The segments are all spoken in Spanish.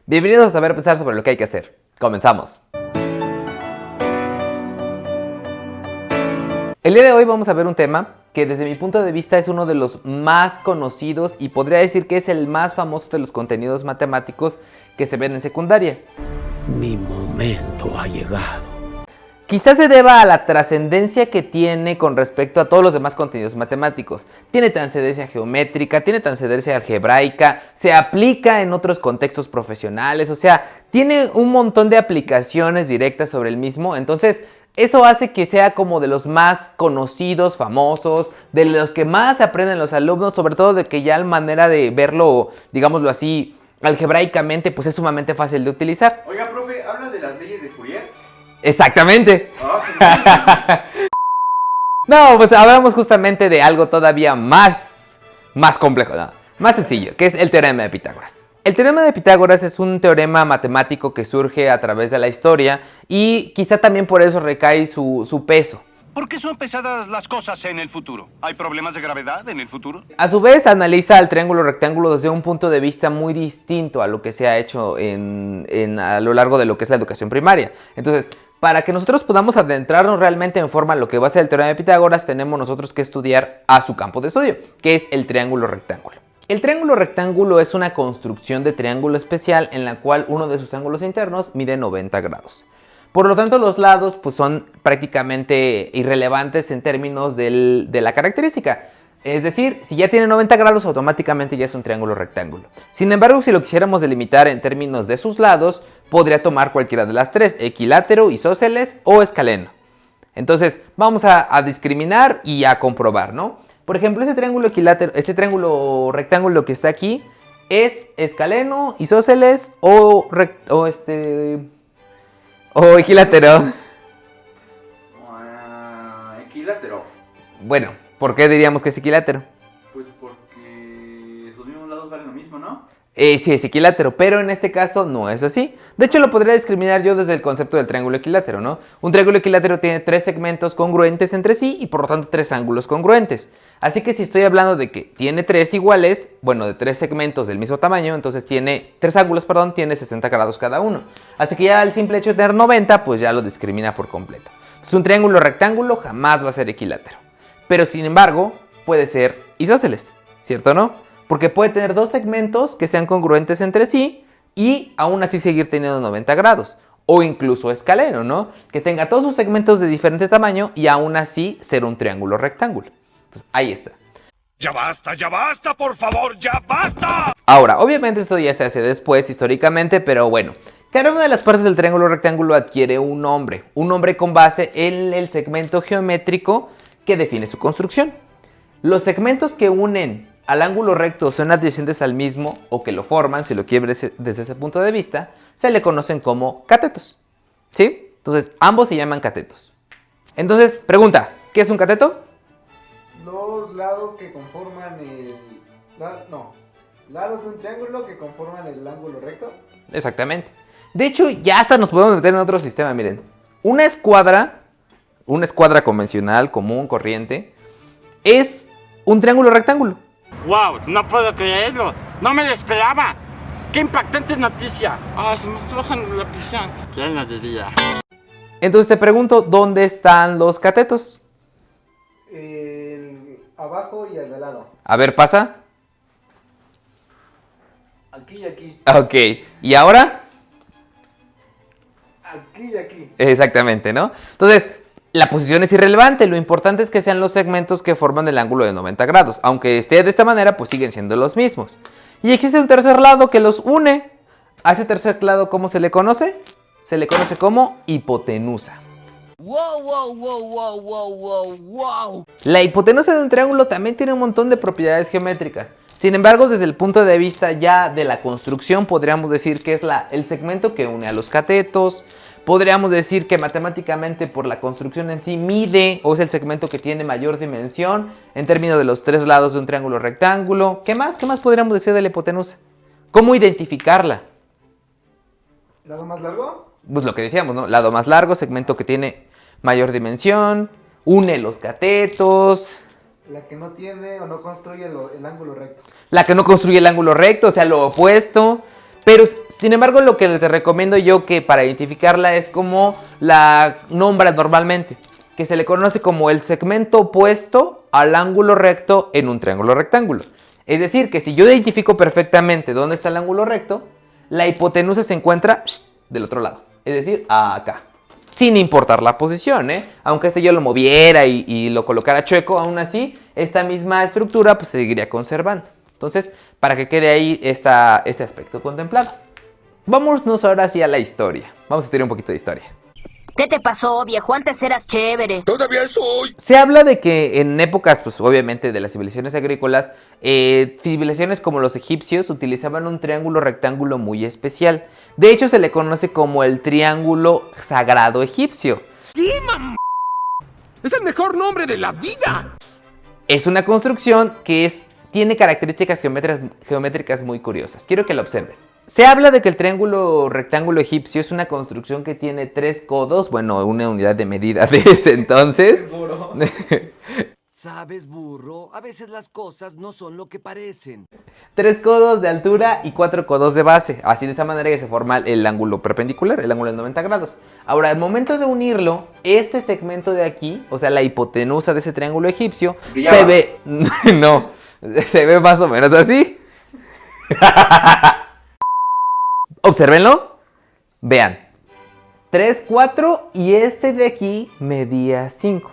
Bienvenidos a Saber Pensar sobre lo que hay que hacer. Comenzamos. El día de hoy vamos a ver un tema que desde mi punto de vista es uno de los más conocidos y podría decir que es el más famoso de los contenidos matemáticos que se ven en secundaria. Mi momento ha llegado. Quizás se deba a la trascendencia que tiene con respecto a todos los demás contenidos matemáticos. Tiene trascendencia geométrica, tiene trascendencia algebraica, se aplica en otros contextos profesionales, o sea, tiene un montón de aplicaciones directas sobre el mismo. Entonces, eso hace que sea como de los más conocidos, famosos, de los que más aprenden los alumnos, sobre todo de que ya la manera de verlo, digámoslo así, algebraicamente, pues es sumamente fácil de utilizar. Oiga, profe, ¿habla de las leyes de Fourier? Exactamente. No, pues hablamos justamente de algo todavía más complejo, no, más sencillo, que es el teorema de Pitágoras. El teorema de Pitágoras es un teorema matemático que surge a través de la historia y quizá también por eso recae su peso. ¿Por qué son pesadas las cosas en el futuro? ¿Hay problemas de gravedad en el futuro? A su vez, analiza al triángulo rectángulo desde un punto de vista muy distinto a lo que se ha hecho a lo largo de lo que es la educación primaria. Entonces, para que nosotros podamos adentrarnos realmente en forma a lo que va a ser el teorema de Pitágoras, tenemos nosotros que estudiar a su campo de estudio, que es el triángulo rectángulo. El triángulo rectángulo es una construcción de triángulo especial en la cual uno de sus ángulos internos mide 90 grados. Por lo tanto, los lados pues, son prácticamente irrelevantes en términos de la característica. Es decir, si ya tiene 90 grados, automáticamente ya es un triángulo rectángulo. Sin embargo, si lo quisiéramos delimitar en términos de sus lados, podría tomar cualquiera de las tres, equilátero, isósceles o escaleno. Entonces, vamos a discriminar y a comprobar, ¿no? Por ejemplo, este triángulo rectángulo que está aquí, ¿es escaleno, isósceles o equilátero? Equilátero. Bueno, ¿por qué diríamos que es equilátero? Pues porque sus mismos lados valen lo mismo, ¿no? Sí, es equilátero, pero en este caso no es así. De hecho, lo podría discriminar yo desde el concepto del triángulo equilátero, ¿no? Un triángulo equilátero tiene tres segmentos congruentes entre sí y por lo tanto tres ángulos congruentes. Así que si estoy hablando de que tiene tres iguales, bueno, de tres segmentos del mismo tamaño, entonces tiene 60 grados cada uno. Así que ya el simple hecho de tener 90, pues ya lo discrimina por completo. Entonces un triángulo rectángulo jamás va a ser equilátero. Pero sin embargo, puede ser isósceles, ¿cierto o no? Porque puede tener dos segmentos que sean congruentes entre sí y aún así seguir teniendo 90 grados. O incluso escaleno, ¿no? Que tenga todos sus segmentos de diferente tamaño y aún así ser un triángulo rectángulo. Entonces, ahí está. Ya basta, por favor, ya basta. Ahora, obviamente esto ya se hace después históricamente, pero bueno. Cada una de las partes del triángulo rectángulo adquiere un nombre con base en el segmento geométrico que define su construcción. Los segmentos que unen al ángulo recto son adyacentes al mismo o que lo forman, si lo quieres desde ese punto de vista, se le conocen como catetos. ¿Sí? Entonces, ambos se llaman catetos. Entonces, pregunta, ¿qué es un cateto? Los lados que conforman lados de un triángulo que conforman el ángulo recto. Exactamente. De hecho, ya hasta nos podemos meter en otro sistema, miren. Una escuadra convencional, común, corriente, es un triángulo rectángulo. ¡Wow! No puedo creerlo. No me lo esperaba. ¡Qué impactante noticia! Se me está bajando la presión. ¿Quién lo diría? Entonces te pregunto, ¿dónde están los catetos? Abajo y al de lado. A ver, pasa. Aquí y aquí. Ok. ¿Y ahora? Aquí y aquí. Exactamente, ¿no? Entonces, la posición es irrelevante. Lo importante es que sean los segmentos que forman el ángulo de 90 grados. Aunque esté de esta manera, pues siguen siendo los mismos. Y existe un tercer lado que los une. A ese tercer lado, ¿cómo se le conoce? Se le conoce como hipotenusa. ¡Wow! La hipotenusa de un triángulo también tiene un montón de propiedades geométricas. Sin embargo, desde el punto de vista ya de la construcción, podríamos decir que es el segmento que une a los catetos. Podríamos decir que matemáticamente por la construcción en sí mide o es el segmento que tiene mayor dimensión en términos de los tres lados de un triángulo rectángulo. ¿Qué más? ¿Qué más podríamos decir de la hipotenusa? ¿Cómo identificarla? ¿Lado más largo? Pues lo que decíamos, ¿no? Lado más largo, segmento que tiene mayor dimensión, une los catetos. La que no tiene o no construye el ángulo recto. La que no construye el ángulo recto, o sea, lo opuesto. Pero, sin embargo, lo que te recomiendo yo que para identificarla es como la nombra normalmente, que se le conoce como el segmento opuesto al ángulo recto en un triángulo rectángulo. Es decir, que si yo identifico perfectamente dónde está el ángulo recto, la hipotenusa se encuentra del otro lado, es decir, acá. Sin importar la posición, ¿eh? Aunque yo lo moviera y lo colocara chueco, aún así, esta misma estructura pues, se seguiría conservando. Entonces, para que quede ahí este aspecto contemplado. Vámonos ahora sí a la historia. Vamos a estudiar un poquito de historia. ¿Qué te pasó, viejo? Antes eras chévere. Todavía soy. Se habla de que en épocas, pues obviamente de las civilizaciones agrícolas, civilizaciones como los egipcios utilizaban un triángulo rectángulo muy especial. De hecho, se le conoce como el triángulo sagrado egipcio. ¿Qué, mamá? ¡Es el mejor nombre de la vida! Es una construcción que tiene características geométricas muy curiosas. Quiero que la observen. Se habla de que el triángulo rectángulo egipcio es una construcción que tiene 3 codos, bueno, una unidad de medida de ese entonces. ¿Sabes, burro? A veces las cosas no son lo que parecen. 3 codos de altura y 4 codos de base. Así de esa manera que se forma el ángulo perpendicular, el ángulo de 90 grados. Ahora, al momento de unirlo, este segmento de aquí, o sea, la hipotenusa de ese triángulo egipcio, brillaba. se ve... No, se ve más o menos así. Obsérvenlo. Vean. 3, 4 y este de aquí medía 5.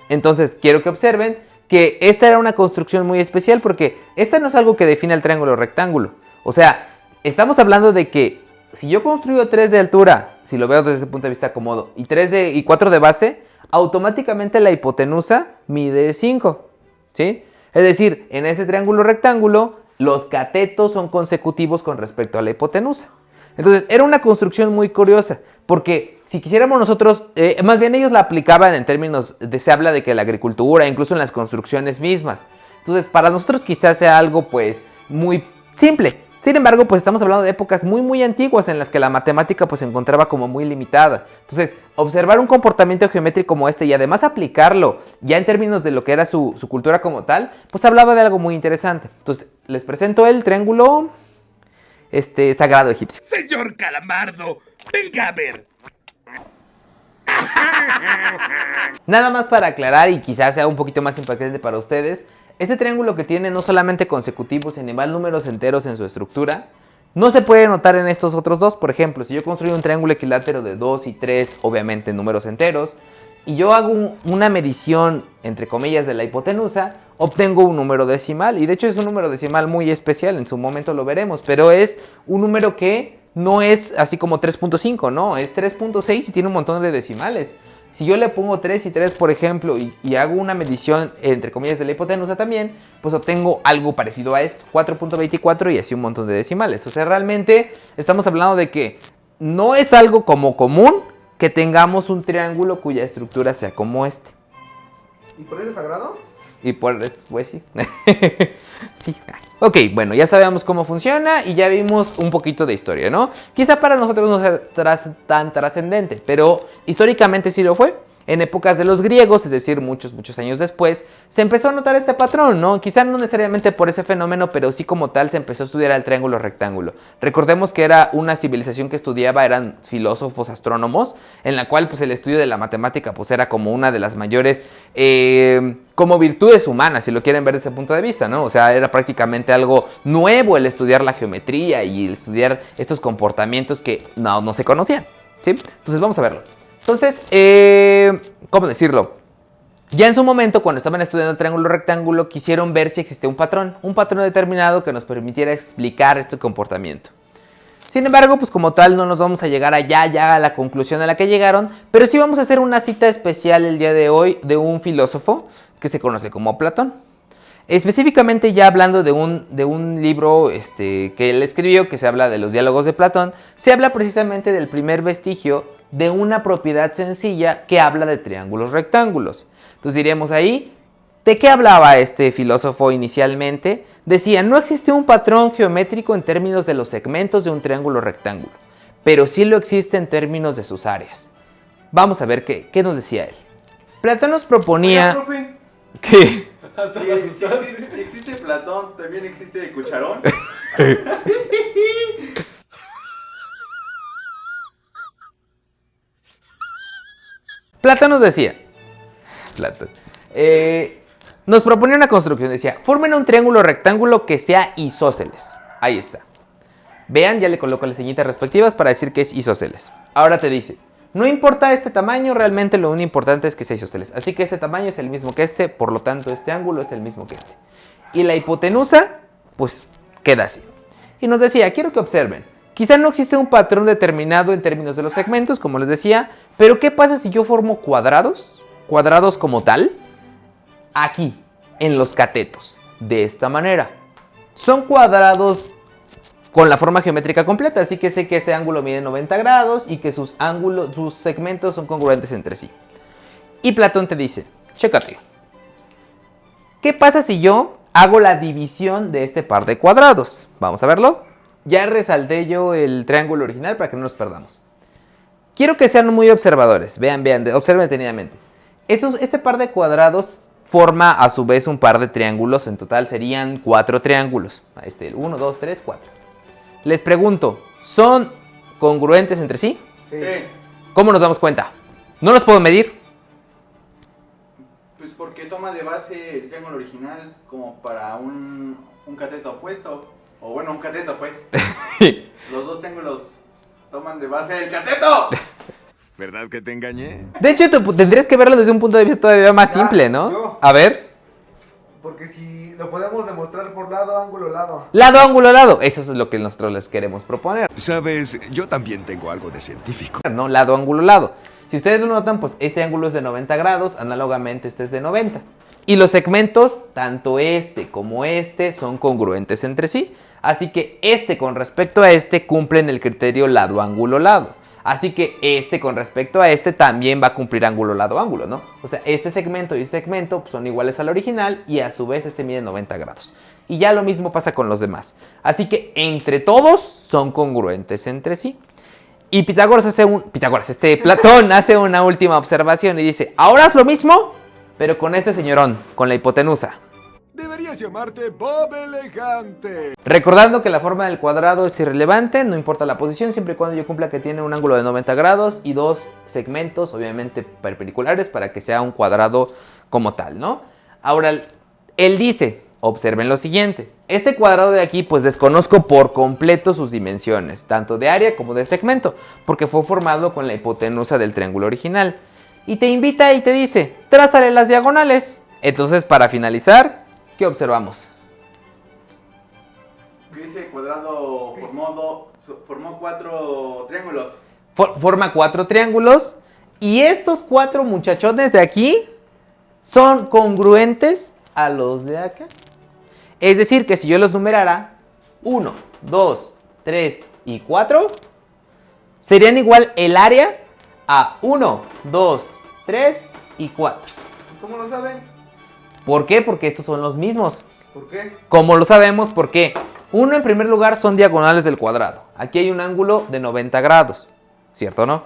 Entonces, quiero que observen que esta era una construcción muy especial porque esta no es algo que define el triángulo rectángulo. O sea, estamos hablando de que si yo construyo 3 de altura, si lo veo desde el punto de vista cómodo, y 4 de base, automáticamente la hipotenusa mide 5. ¿Sí? Es decir, en ese triángulo rectángulo, los catetos son consecutivos con respecto a la hipotenusa. Entonces, era una construcción muy curiosa, porque si quisiéramos nosotros, más bien ellos la aplicaban en términos se habla de que la agricultura, incluso en las construcciones mismas. Entonces, para nosotros quizás sea algo, pues, muy simple. Sin embargo, pues estamos hablando de épocas muy, muy antiguas en las que la matemática, pues, se encontraba como muy limitada. Entonces, observar un comportamiento geométrico como este y además aplicarlo ya en términos de lo que era su cultura como tal, pues hablaba de algo muy interesante. Entonces, les presento el triángulo sagrado egipcio. Señor Calamardo, venga a ver. Nada más para aclarar y quizás sea un poquito más impactante para ustedes, este triángulo que tiene no solamente consecutivos, sino igual números enteros en su estructura, no se puede notar en estos otros dos. Por ejemplo, si yo construyo un triángulo equilátero de 2 y 3, obviamente números enteros, y yo hago una medición, entre comillas, de la hipotenusa, obtengo un número decimal. Y de hecho es un número decimal muy especial, en su momento lo veremos, pero es un número que no es así como 3.5, no, es 3.6 y tiene un montón de decimales. Si yo le pongo 3 y 3, por ejemplo, y hago una medición, entre comillas, de la hipotenusa también, pues obtengo algo parecido a esto, 4.24 y así un montón de decimales. O sea, realmente estamos hablando de que no es algo como común que tengamos un triángulo cuya estructura sea como este. ¿Y por eso es sagrado? Y pues sí. Sí. Ok, bueno, ya sabemos cómo funciona y ya vimos un poquito de historia, ¿no? Quizá para nosotros no sea tan trascendente, pero históricamente sí lo fue. En épocas de los griegos, es decir, muchos años después, se empezó a notar este patrón, ¿no? Quizá no necesariamente por ese fenómeno, pero sí como tal se empezó a estudiar el triángulo rectángulo. Recordemos que era una civilización que estudiaba, eran filósofos, astrónomos, en la cual pues el estudio de la matemática pues era como una de las mayores como virtudes humanas, si lo quieren ver desde ese punto de vista, ¿no? O sea, era prácticamente algo nuevo el estudiar la geometría y el estudiar estos comportamientos que no se conocían, ¿sí? Entonces vamos a verlo. Entonces, ¿cómo decirlo? Ya en su momento, cuando estaban estudiando el triángulo rectángulo, quisieron ver si existía un patrón determinado que nos permitiera explicar este comportamiento. Sin embargo, pues como tal no nos vamos a llegar ya a la conclusión a la que llegaron, pero sí vamos a hacer una cita especial el día de hoy de un filósofo que se conoce como Platón. Específicamente ya hablando de un libro que él escribió, que se habla de los diálogos de Platón, se habla precisamente del primer vestigio de una propiedad sencilla que habla de triángulos rectángulos. Entonces diríamos ahí, ¿de qué hablaba este filósofo inicialmente? Decía, no existe un patrón geométrico en términos de los segmentos de un triángulo rectángulo, pero sí lo existe en términos de sus áreas. Vamos a ver qué nos decía él. Platón nos proponía... Oiga, profe. ¿Qué? Si existe Platón, también existe Cucharón. Platón nos decía, nos proponía una construcción, decía, formen un triángulo rectángulo que sea isósceles. Ahí está. Vean, ya le coloco las señitas respectivas para decir que es isósceles. Ahora te dice, no importa este tamaño, realmente lo único importante es que sea isósceles. Así que este tamaño es el mismo que este, por lo tanto este ángulo es el mismo que este. Y la hipotenusa, pues queda así. Y nos decía, quiero que observen, quizá no existe un patrón determinado en términos de los segmentos, como les decía, pero ¿qué pasa si yo formo cuadrados? Cuadrados como tal, aquí, en los catetos, de esta manera. Son cuadrados con la forma geométrica completa, así que sé que este ángulo mide 90 grados y que sus segmentos son congruentes entre sí. Y Platón te dice, chécate, ¿qué pasa si yo hago la división de este par de cuadrados? Vamos a verlo. Ya resalté yo el triángulo original para que no nos perdamos. Quiero que sean muy observadores, vean, observen detenidamente. Este par de cuadrados forma a su vez un par de triángulos, en total serían 4 triángulos. 1, 2, 3, 4. Les pregunto, ¿son congruentes entre sí? Sí. ¿Cómo nos damos cuenta? ¿No los puedo medir? Pues porque toma de base el triángulo original como para un cateto opuesto. O bueno, un cateto pues. Los dos triángulos toman de base el cateto. ¿Verdad que te engañé? De hecho, tendrías que verlo desde un punto de vista todavía más simple, ¿no? Yo. A ver. Porque si lo podemos demostrar por lado, ángulo, lado. Lado, ángulo, lado. Eso es lo que nosotros les queremos proponer, Sabes, yo también tengo algo de científico. ¿no? Lado, ángulo, lado. Si ustedes lo notan, pues este ángulo es de 90 grados, análogamente este es de 90. Y los segmentos, tanto este como este, son congruentes entre sí. Así que este con respecto a este cumplen el criterio lado, ángulo, lado. Así que este con respecto a este también va a cumplir ángulo, lado, ángulo, ¿no? O sea, este segmento y este segmento pues, son iguales al original y a su vez este mide 90 grados. Y ya lo mismo pasa con los demás. Así que entre todos son congruentes entre sí. Y Platón hace una última observación y dice, ahora haz lo mismo, pero con este señorón, con la hipotenusa. Deberías llamarte Bob Elegante. Recordando que la forma del cuadrado es irrelevante, no importa la posición, siempre y cuando yo cumpla que tiene un ángulo de 90 grados y dos segmentos, obviamente perpendiculares, para que sea un cuadrado como tal, ¿no? Ahora, él dice, observen lo siguiente, este cuadrado de aquí, pues desconozco por completo sus dimensiones, tanto de área como de segmento, porque fue formado con la hipotenusa del triángulo original. Y te invita y te dice, trázale las diagonales. Entonces, para finalizar, ¿qué observamos? Ese cuadrado formó 4 triángulos. Forma 4 triángulos. Y estos 4 muchachones de aquí son congruentes a los de acá. Es decir, que si yo los numerara, 1, 2, 3 y 4, serían igual el área a 1, 2, 3 y 4. ¿Cómo lo saben? ¿Por qué? Porque estos son los mismos. ¿Por qué? Como lo sabemos, porque uno en primer lugar son diagonales del cuadrado. Aquí hay un ángulo de 90 grados, ¿cierto o no?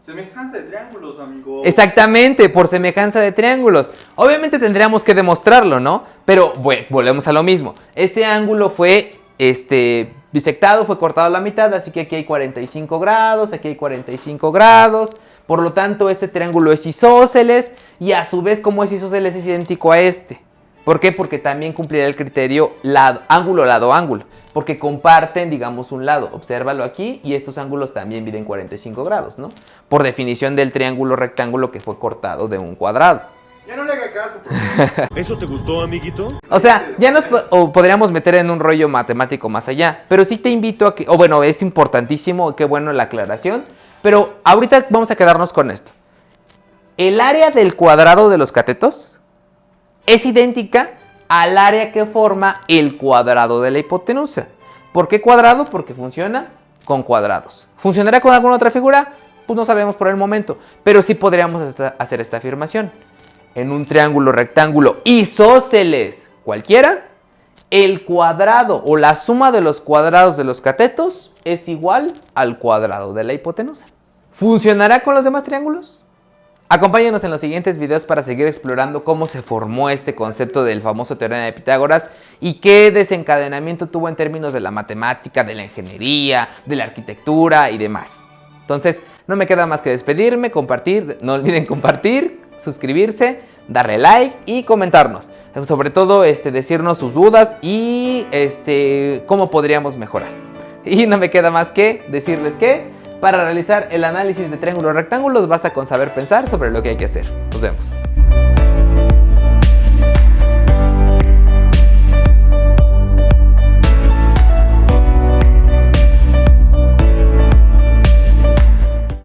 Semejanza de triángulos, amigo. Exactamente, por semejanza de triángulos. Obviamente tendríamos que demostrarlo, ¿no? Pero bueno, volvemos a lo mismo. Este ángulo fue bisectado, fue cortado a la mitad, así que aquí hay 45 grados, aquí hay 45 grados. Por lo tanto, este triángulo es isósceles y a su vez, como es isósceles, es idéntico a este. ¿Por qué? Porque también cumplirá el criterio ángulo, lado, ángulo. Porque comparten, digamos, un lado. Obsérvalo aquí y estos ángulos también miden 45 grados, ¿no? Por definición del triángulo rectángulo que fue cortado de un cuadrado. Ya no le haga caso, por favor. ¿Eso te gustó, amiguito? O sea, ya nos podríamos meter en un rollo matemático más allá. Pero sí te invito a que, bueno, es importantísimo, qué bueno la aclaración. Pero ahorita vamos a quedarnos con esto. El área del cuadrado de los catetos es idéntica al área que forma el cuadrado de la hipotenusa. ¿Por qué cuadrado? Porque funciona con cuadrados. ¿Funcionará con alguna otra figura? Pues no sabemos por el momento. Pero sí podríamos hacer esta afirmación. En un triángulo rectángulo isósceles cualquiera, el cuadrado o la suma de los cuadrados de los catetos es igual al cuadrado de la hipotenusa. ¿Funcionará con los demás triángulos? Acompáñanos en los siguientes videos para seguir explorando cómo se formó este concepto del famoso teorema de Pitágoras y qué desencadenamiento tuvo en términos de la matemática, de la ingeniería, de la arquitectura y demás. Entonces, no me queda más que despedirme, compartir, no olviden compartir, suscribirse, darle like y comentarnos. Sobre todo, decirnos sus dudas y cómo podríamos mejorar. Y no me queda más que decirles que para realizar el análisis de triángulos rectángulos basta con saber pensar sobre lo que hay que hacer. Nos vemos.